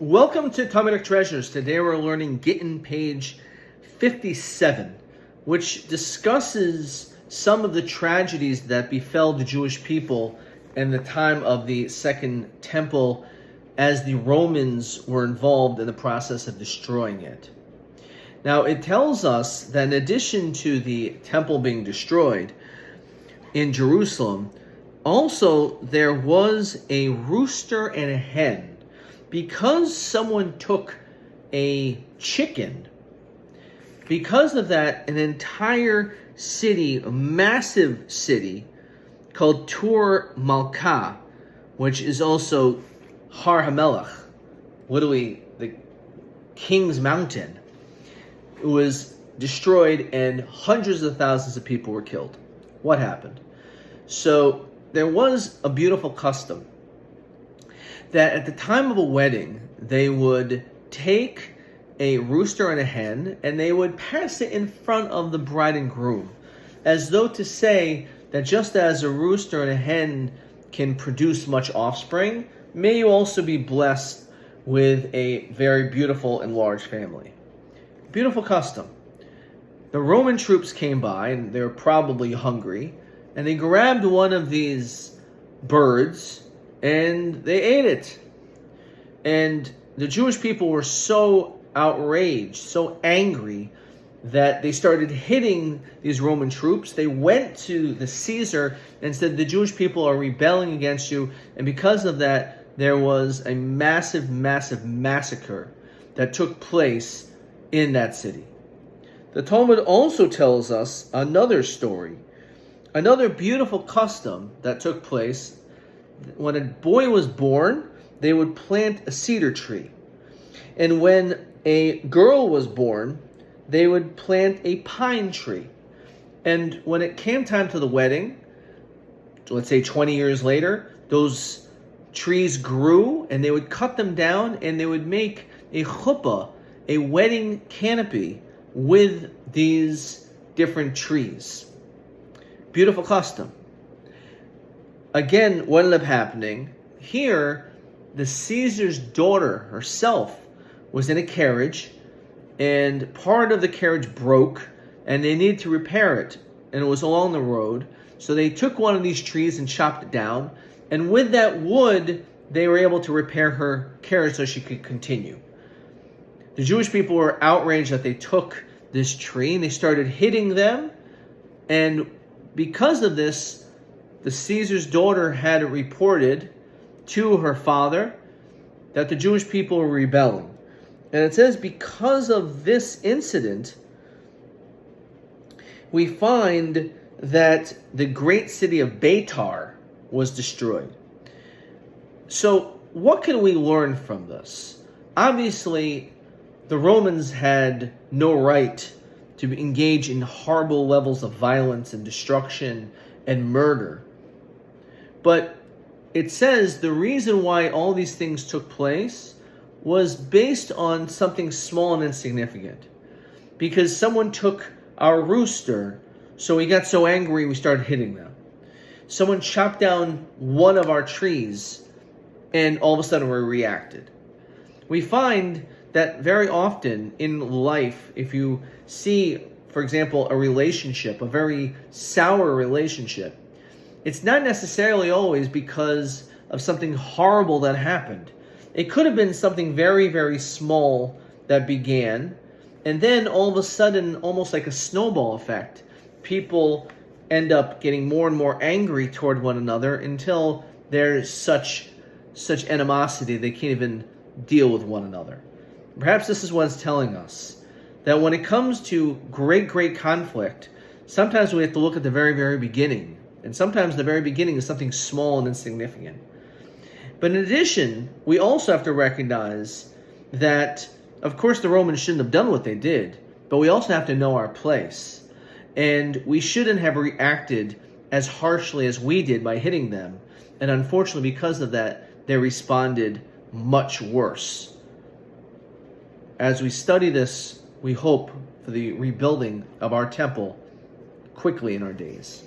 Welcome to Talmudic Treasures. Today we're learning Gittin page 57, which discusses some of the tragedies that befell the Jewish people in the time of the Second Temple as the Romans were involved in the process of destroying it. Now it tells us that in addition to the temple being destroyed in Jerusalem, also there was a rooster and a hen. Because someone took a chicken, because of that, an entire city, a massive city called Tur Malka, which is also Har HaMelech, literally the King's Mountain, it was destroyed and hundreds of thousands of people were killed. What happened? So there was a beautiful custom that at the time of a wedding, they would take a rooster and a hen and they would pass it in front of the bride and groom, as though to say that just as a rooster and a hen can produce much offspring, may you also be blessed with a very beautiful and large family. Beautiful custom. The Roman troops came by, and they were probably hungry, and they grabbed one of these birds and they ate it. And the Jewish people were so outraged, so angry, that they started hitting these Roman troops. They went to the Caesar and said, the Jewish people are rebelling against you. And because of that, there was a massive, massive massacre that took place in that city. The Talmud also tells us another story, another beautiful custom that took place. When a boy was born, they would plant a cedar tree. And when a girl was born, they would plant a pine tree. And when it came time to the wedding, let's say 20 years later, those trees grew and they would cut them down and they would make a chuppah, a wedding canopy with these different trees. Beautiful custom. Again, what ended up happening? Here, the Caesar's daughter herself was in a carriage, and part of the carriage broke, and they needed to repair it, and it was along the road. So they took one of these trees and chopped it down, and with that wood, they were able to repair her carriage so she could continue. The Jewish people were outraged that they took this tree, and they started hitting them, and because of this, the Caesar's daughter had reported to her father that the Jewish people were rebelling. And it says because of this incident, we find that the great city of Beitar was destroyed. So what can we learn from this? Obviously, the Romans had no right to engage in horrible levels of violence and destruction and murder. But it says the reason why all these things took place was based on something small and insignificant. Because someone took our rooster, so we got so angry we started hitting them. Someone chopped down one of our trees, and all of a sudden we reacted. We find that very often in life, if you see, for example, a relationship, a very sour relationship, it's not necessarily always because of something horrible that happened. It could have been something very, very small that began, and then all of a sudden, almost like a snowball effect, people end up getting more and more angry toward one another until there's such animosity they can't even deal with one another. Perhaps this is what it's telling us, that when it comes to great, great conflict, sometimes we have to look at the very, very beginning. And sometimes the very beginning is something small and insignificant. But in addition, we also have to recognize that, of course, the Romans shouldn't have done what they did, but we also have to know our place. And we shouldn't have reacted as harshly as we did by hitting them. And unfortunately, because of that, they responded much worse. As we study this, we hope for the rebuilding of our temple quickly in our days.